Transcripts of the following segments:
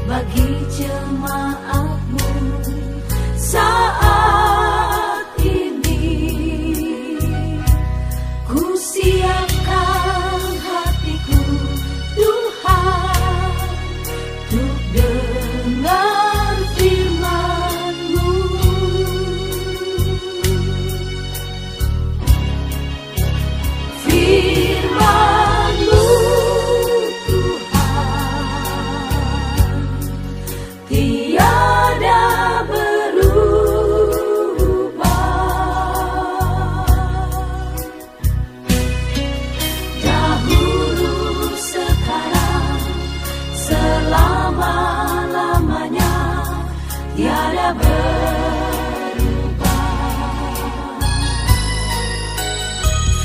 bagi jemaatmu saat ini. Ku siapkan hatiku Tuhan untuk dengar firman-Mu. Firman-Mu Tuhan tiada berubah. Dahulu, sekarang, selama-lamanya tiada berubah.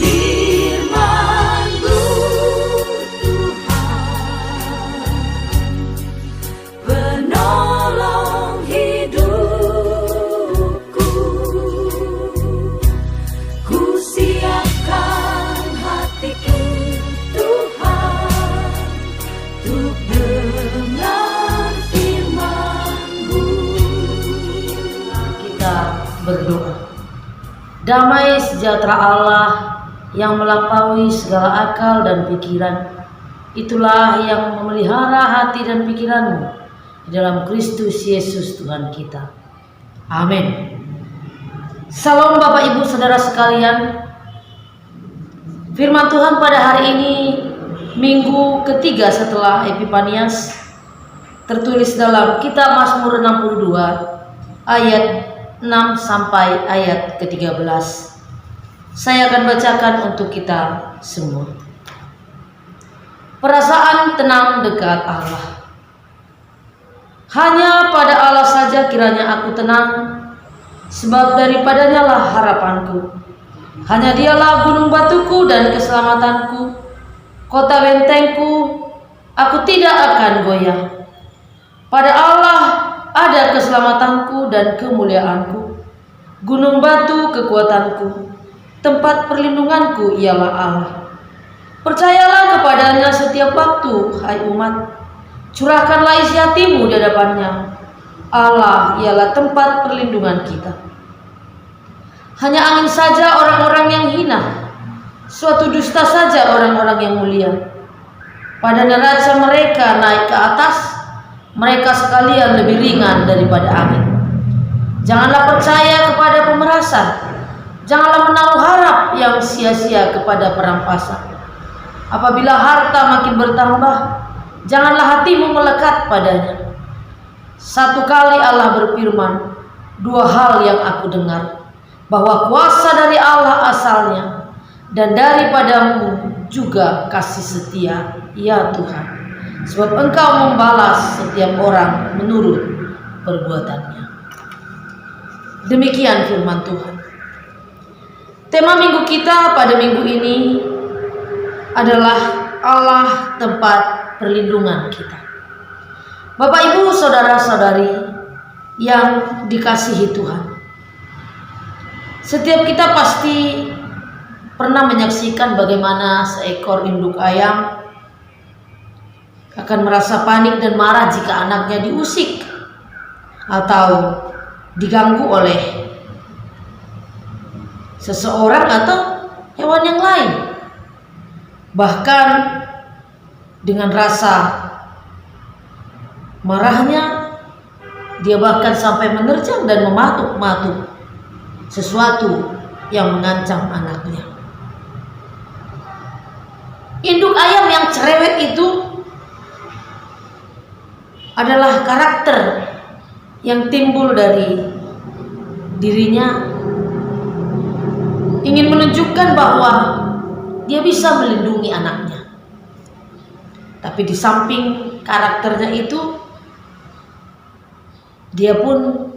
Firman-Mu Tuhan, penolong hidupku. Ku siapkan hatiku Tuhan untuk dengar firman-Mu. Kita berdoa. Damai sejahtera Allah yang melampaui segala akal dan pikiran, itulah yang memelihara hati dan pikiranmu di dalam Kristus Yesus Tuhan kita. Amin. Salam Bapak Ibu Saudara sekalian. Firman Tuhan pada hari ini, minggu ketiga setelah Epifanias, tertulis dalam kitab Mazmur 62 ayat 6 sampai ayat ke-13. Saya akan bacakan untuk kita semua. Perasaan tenang dekat Allah. Hanya pada Allah saja kiranya aku tenang, sebab daripadanya lah harapanku. Hanya Dialah gunung batuku dan keselamatanku, kota bentengku, aku tidak akan goyah. Pada Allah ada keselamatanku dan kemuliaanku, gunung batu kekuatanku, tempat perlindunganku ialah Allah. Percayalah kepadanya setiap waktu, hai umat. Curahkanlah isi hatimu di hadapannya. Allah ialah tempat perlindungan kita. Hanya angin saja orang-orang yang hina, suatu dusta saja orang-orang yang mulia. Pada neraca mereka naik ke atas, mereka sekalian lebih ringan daripada angin. Janganlah percaya kepada pemerasan, janganlah menaruh harap yang sia-sia kepada perampasan. Apabila harta makin bertambah, janganlah hatimu melekat padanya. Satu kali Allah berfirman, dua hal yang aku dengar, bahwa kuasa dari Allah asalnya, dan daripadamu juga kasih setia, ya Tuhan. Sebab Engkau membalas setiap orang menurut perbuatannya. Demikian firman Tuhan. Tema minggu kita pada minggu ini adalah Allah tempat perlindungan kita. Bapak Ibu saudara-saudari yang dikasihi Tuhan, setiap kita pasti pernah menyaksikan bagaimana seekor induk ayam akan merasa panik dan marah jika anaknya diusik atau diganggu oleh seseorang atau hewan yang lain. Bahkan dengan rasa marahnya, dia bahkan sampai menerjang dan mematuk-matuk sesuatu yang mengancam anaknya. Induk ayam yang cerewet itu adalah karakter yang timbul dari dirinya, ingin menunjukkan bahwa dia bisa melindungi anaknya. Tapi di samping karakternya itu, dia pun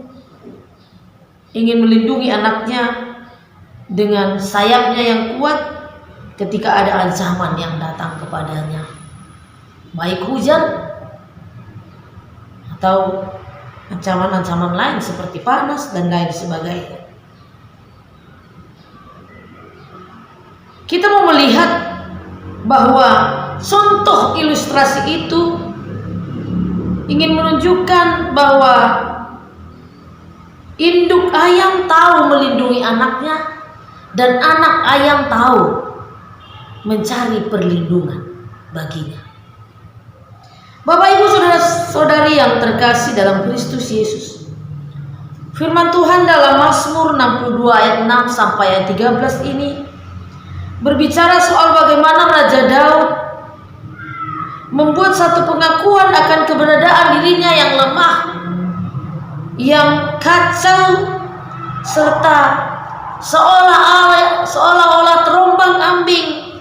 ingin melindungi anaknya dengan sayapnya yang kuat ketika ada ancaman yang datang kepadanya, baik hujan atau ancaman-ancaman lain seperti panas dan lain sebagainya. Kita mau melihat bahwa contoh ilustrasi itu ingin menunjukkan bahwa induk ayam tahu melindungi anaknya dan anak ayam tahu mencari perlindungan baginya. Bapak Ibu saudara-saudari yang terkasih dalam Kristus Yesus, firman Tuhan dalam Mazmur 62 ayat 6 sampai ayat 13 ini berbicara soal bagaimana Raja Daud membuat satu pengakuan akan keberadaan dirinya yang lemah, yang kacau, serta seolah-olah terombang-ambing,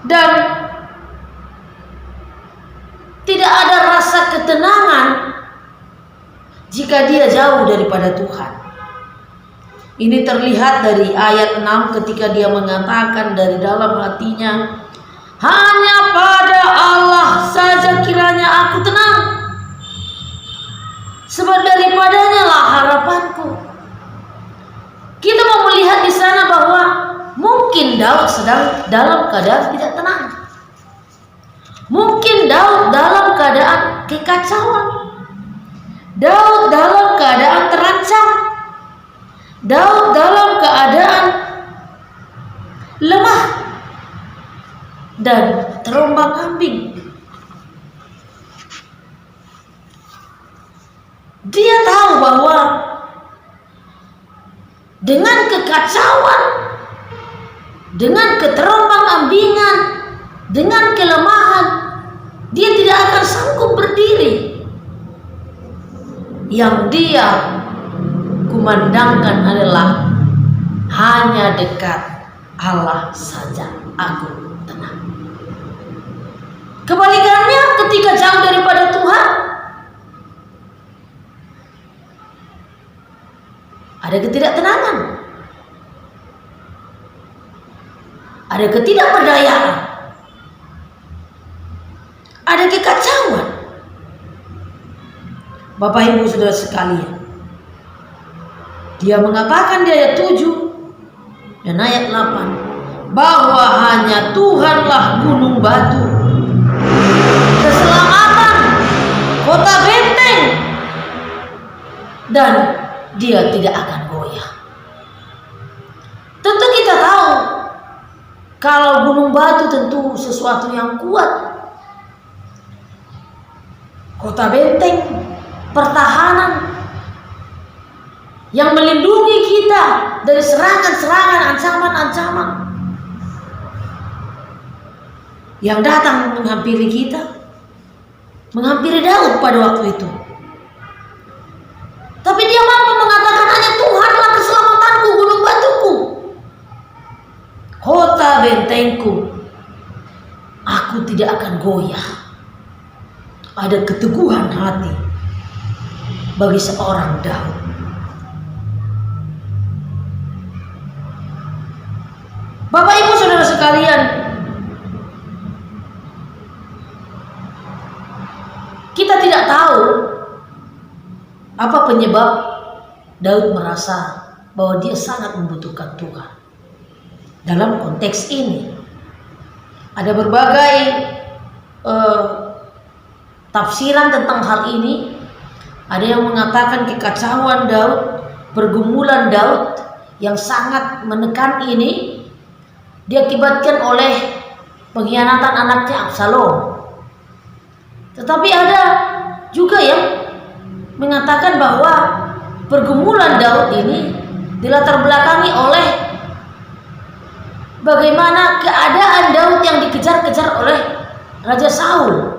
dan tidak ada rasa ketenangan jika dia jauh daripada Tuhan. Ini terlihat dari ayat 6 ketika dia mengatakan dari dalam hatinya, hanya pada Allah saja kiranya aku tenang, sebab daripadanya lah harapanku. Kita mau melihat di sana bahwa mungkin Daud sedang dalam keadaan tidak tenang. Mungkin Daud dalam keadaan kekacauan. Daud dalam keadaan terancam. Daud dalam keadaan lemah dan terombang-ambing. Dia tahu bahwa dengan kekacauan, dengan keterombang-ambingan, dengan kelemahan, dia tidak akan sanggup berdiri. Yang dia kumandangkan adalah hanya dekat Allah saja aku tenang. Kebalikannya, ketika jauh daripada Tuhan, ada ketidaktenangan, ada ketidakberdayaan, ada kekacauan. Bapak Ibu saudara sekalian, dia mengatakan di ayat 7 dan ayat 8 bahwa hanya Tuhanlah gunung batu, keselamatan, kota benteng, dan dia tidak akan goyah. Tentu kita tahu kalau gunung batu tentu sesuatu yang kuat. Kota benteng, pertahanan yang melindungi kita dari serangan-serangan, ancaman-ancaman yang datang menghampiri kita, menghampiri Daud pada waktu itu. Tapi dia mampu mengatakan hanya Tuhanlah keselamatanku, gunung batuku, kota bentengku, aku tidak akan goyah. Ada keteguhan hati bagi seorang Daud. Bapak Ibu saudara sekalian, kita tidak tahu apa penyebab Daud merasa bahwa dia sangat membutuhkan Tuhan. Dalam konteks ini ada berbagai tafsiran tentang hal ini. Ada yang mengatakan kekacauan Daud, pergumulan Daud yang sangat menekan ini diakibatkan oleh pengkhianatan anaknya Absalom. Tetapi ada juga yang mengatakan bahwa pergumulan Daud ini dilatar belakangi oleh bagaimana keadaan Daud yang dikejar-kejar oleh Raja Saul.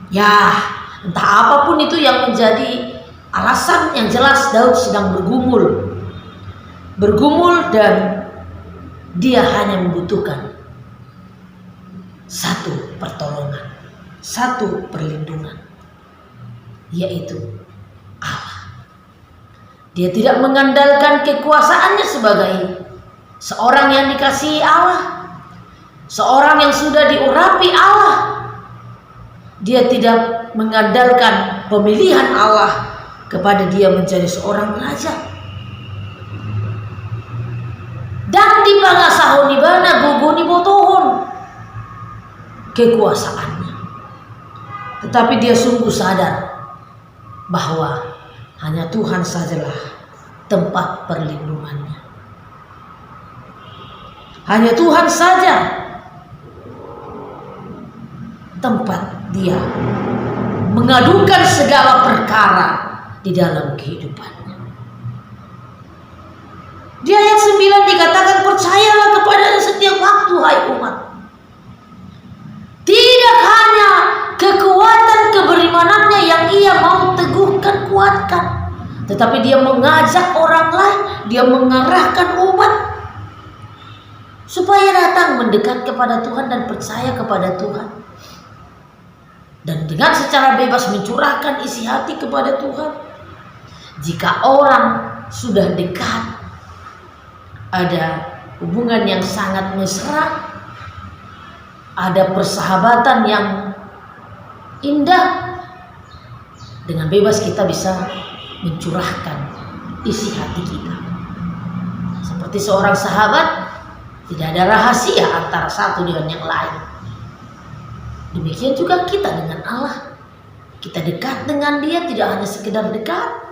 Ya, entah apapun itu yang menjadi alasan, yang jelas Daud sedang bergumul dan dia hanya membutuhkan satu pertolongan, satu perlindungan, yaitu Allah. Dia tidak mengandalkan kekuasaannya sebagai seorang yang dikasihi Allah, seorang yang sudah diurapi Allah. Dia tidak mengandalkan pemilihan Allah kepada dia menjadi seorang raja. Dan di pangasahonibana guguni botohon kekuasaannya. tetapi dia sungguh sadar bahwa hanya Tuhan sajalah tempat perlindungannya. Hanya Tuhan saja tempat dia mengadukan segala perkara di dalam kehidupannya. Di ayat 9 dikatakan, percayalah kepadanya setiap waktu, hai umat. Tidak hanya kekuatan keberimanannya yang ia mau teguhkan, kuatkan, tetapi dia mengajak orang lain, dia mengarahkan umat supaya datang mendekat kepada Tuhan dan percaya kepada Tuhan. Dan dengan secara bebas mencurahkan isi hati kepada Tuhan. Jika orang sudah dekat, ada hubungan yang sangat mesra, ada persahabatan yang indah, dengan bebas kita bisa mencurahkan isi hati kita. Seperti seorang sahabat, tidak ada rahasia antara satu dengan yang lain. Demikian juga kita dengan Allah. Kita dekat dengan Dia tidak hanya sekedar dekat.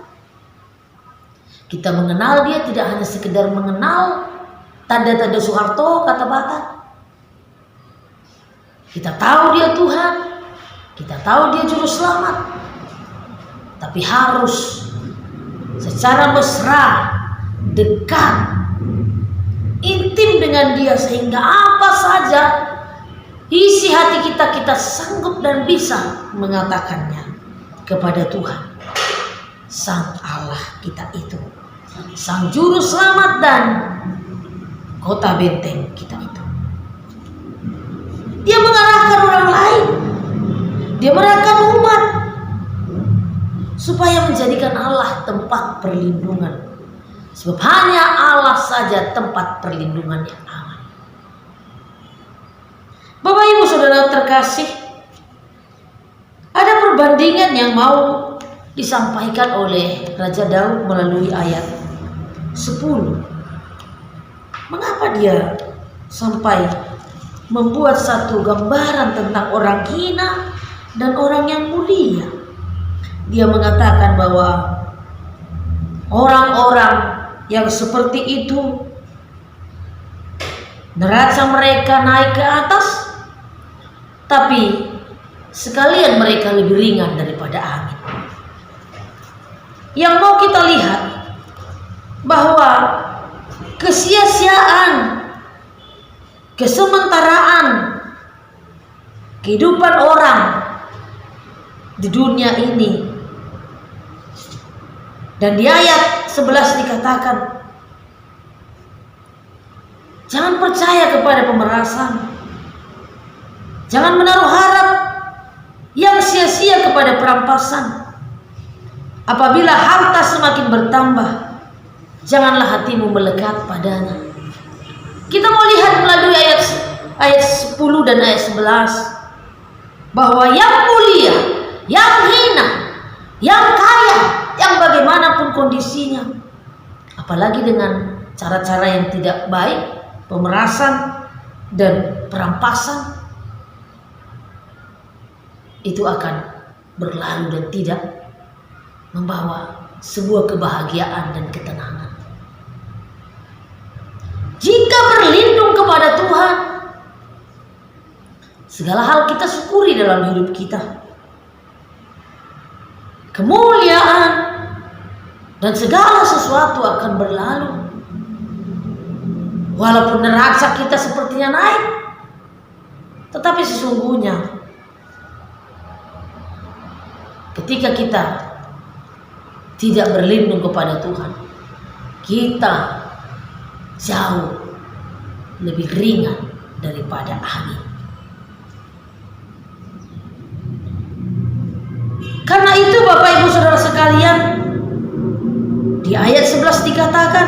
Kita mengenal Dia tidak hanya sekedar mengenal tanda-tanda Soeharto, kata Batak. Kita tahu Dia Tuhan, kita tahu Dia Juru Selamat, tapi harus secara mesra, dekat, intim dengan Dia, sehingga apa saja isi hati kita sanggup dan bisa mengatakannya kepada Tuhan, Sang Allah kita itu, Sang Juru Selamat dan kota benteng kita itu. Dia mengarahkan orang lain, dia mengarahkan umat supaya menjadikan Allah tempat perlindungan. Sebab hanya Allah saja tempat perlindungan yang aman. Bapak Ibu Saudara terkasih, ada perbandingan yang mau disampaikan oleh Raja Daud melalui ayat 10. Mengapa dia sampai membuat satu gambaran tentang orang hina dan orang yang mulia? Dia mengatakan bahwa orang-orang yang seperti itu, neraca mereka naik ke atas, tapi sekalian mereka lebih ringan daripada angin. Yang mau kita lihat bahwa kesia-siaan, kesementaraan kehidupan orang di dunia ini. Dan di ayat 11 dikatakan, jangan percaya kepada pemerasan, jangan menaruh harap yang sia-sia kepada perampasan. Apabila harta semakin bertambah, janganlah hatimu melekat padanya. Kita mau lihat melalui ayat 10 dan ayat 11 bahwa yang mulia, yang hina, yang kaya, yang bagaimanapun kondisinya, apalagi dengan cara-cara yang tidak baik, pemerasan dan perampasan, itu akan berlalu dan tidak membawa sebuah kebahagiaan dan ketenangan. Jika berlindung kepada Tuhan, segala hal kita syukuri dalam hidup kita. Kemuliaan dan segala sesuatu akan berlalu. Walaupun neraca kita sepertinya naik, tetapi sesungguhnya ketika kita tidak berlindung kepada Tuhan, kita jauh lebih ringan daripada angin. Karena itu Bapak Ibu Saudara sekalian, di ayat 11 dikatakan,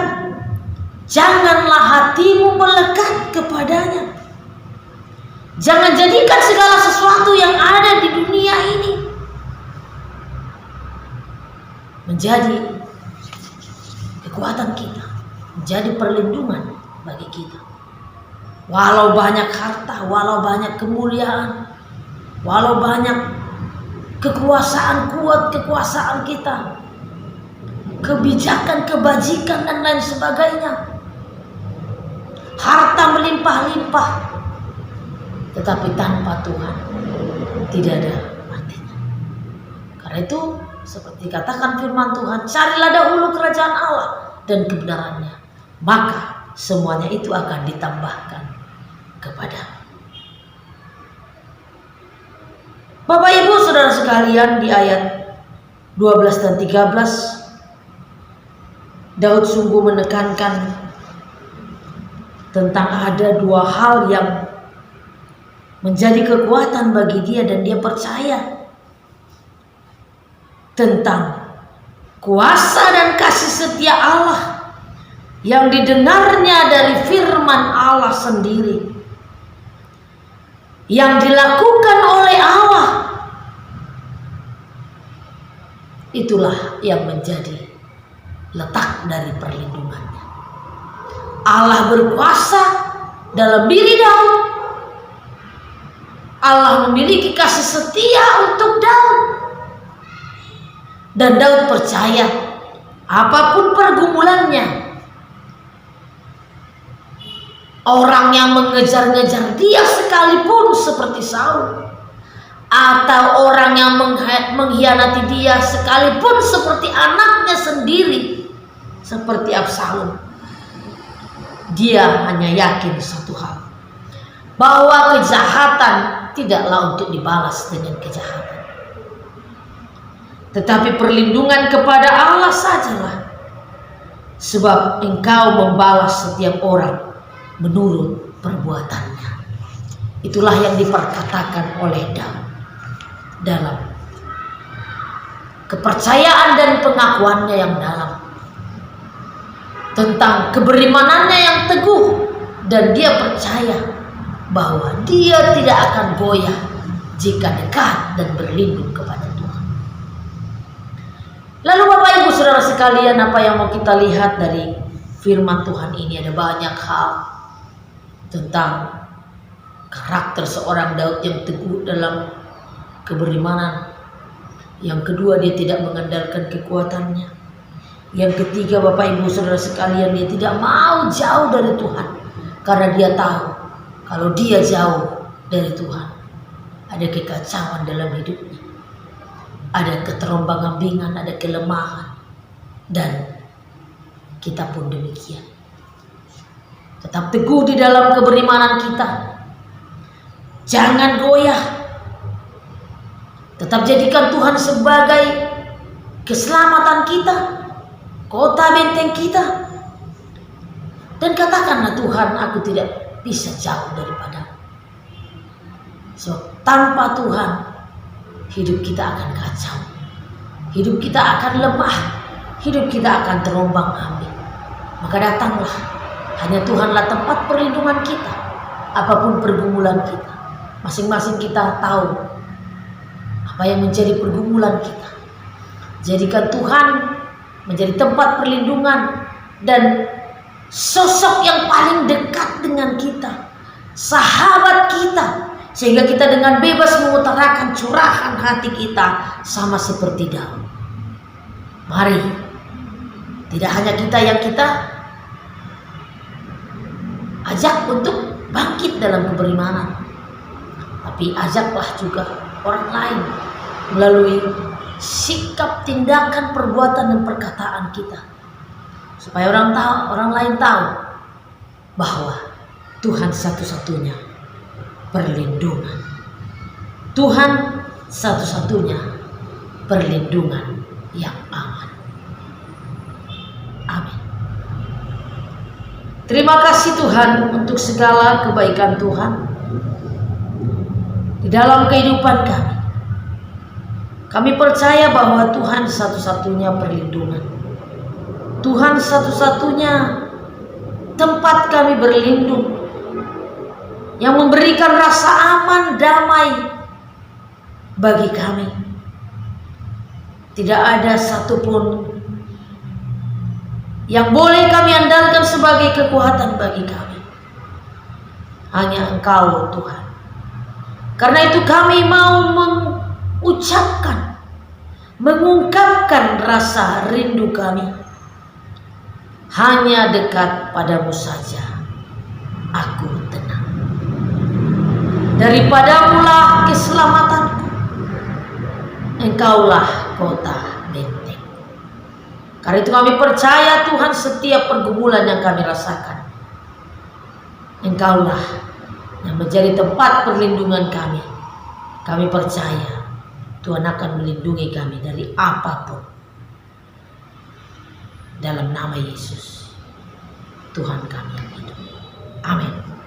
janganlah hatimu melekat kepadanya. Jangan jadikan segala sesuatu yang ada di dunia ini menjadi kekuatan kita, menjadi perlindungan bagi kita. Walau banyak harta, walau banyak kemuliaan, walau banyak kekuasaan kuat, kekuasaan kita, kebijakan, kebajikan dan lain sebagainya, harta melimpah-limpah, tetapi tanpa Tuhan tidak ada artinya. Karena itu seperti katakan firman Tuhan, carilah dahulu kerajaan Allah dan kebenarannya, maka semuanya itu akan ditambahkan kepada. Bapak Ibu Saudara sekalian, di ayat 12 dan 13 Daud sungguh menekankan tentang ada dua hal yang menjadi kekuatan bagi dia, dan dia percaya tentang kuasa dan kasih setia Allah yang didengarnya dari firman Allah sendiri, yang dilakukan oleh Allah. Itulah yang menjadi letak dari perlindungannya. Allah berkuasa dalam diri Daud. Allah memiliki kasih setia untuk Daud. Dan Daud percaya apapun pergumulannya, orang yang mengejar-ngejar dia sekalipun seperti Saul, atau orang yang mengkhianati dia sekalipun seperti anaknya sendiri seperti Absalom, dia hanya yakin satu hal, bahwa kejahatan tidaklah untuk dibalas dengan kejahatan, tetapi perlindungan kepada Allah sajalah, sebab Engkau membalas setiap orang menurut perbuatannya. Itulah yang diperkatakan oleh Daud dalam kepercayaan dan pengakuannya yang dalam tentang keberimanannya yang teguh, dan dia percaya bahwa dia tidak akan goyah jika dekat dan berlindung kepada Tuhan. Lalu Bapak Ibu Saudara sekalian, apa yang mau kita lihat dari firman Tuhan ini? Ada banyak hal tentang karakter seorang Daud yang teguh dalam keberimanan. Yang kedua, dia tidak mengandalkan kekuatannya. Yang ketiga, Bapak Ibu Saudara sekalian, dia tidak mau jauh dari Tuhan, karena dia tahu kalau dia jauh dari Tuhan ada kekacauan dalam hidupnya, ada keterombang-ambingan, ada kelemahan, dan kita pun demikian. Tetap teguh di dalam keberimanan kita, jangan goyah. Tetap jadikan Tuhan sebagai keselamatan kita, kota benteng kita, dan katakanlah, Tuhan, aku tidak bisa jauh daripada. So, tanpa Tuhan hidup kita akan kacau, hidup kita akan lemah, hidup kita akan terombang-ambing. Maka datanglah, hanya Tuhanlah tempat perlindungan kita. Apapun pergumulan kita, masing-masing kita tahu apa yang menjadi pergumulan kita. Jadikan Tuhan menjadi tempat perlindungan dan sosok yang paling dekat dengan kita, sahabat kita, sehingga kita dengan bebas mengutarakan curahan hati kita sama seperti Daud. Mari, tidak hanya kita yang kita ajak untuk bangkit dalam keberimanan, tapi ajaklah juga orang lain melalui sikap, tindakan, perbuatan, dan perkataan kita, supaya orang lain tahu bahwa Tuhan satu-satunya perlindungan, Tuhan satu-satunya perlindungan yang aman. Amin. Terima kasih Tuhan untuk segala kebaikan Tuhan di dalam kehidupan kami. Kami percaya bahwa Tuhan satu-satunya perlindungan, Tuhan satu-satunya tempat kami berlindung, yang memberikan rasa aman, damai bagi kami. Tidak ada satupun yang boleh kami andalkan sebagai kekuatan bagi kami, hanya Engkau Tuhan. Karena itu kami mau ucapkan, mengungkapkan rasa rindu kami. Hanya dekat padamu saja aku tenang. Daripadamulah keselamatanku, Engkaulah kota benteng. Karena itu kami percaya Tuhan, setiap pergumulan yang kami rasakan, Engkaulah yang menjadi tempat perlindungan kami. Kami percaya Tuhan akan melindungi kami dari apapun. Dalam nama Yesus, Tuhan kami yang hidup. Amin.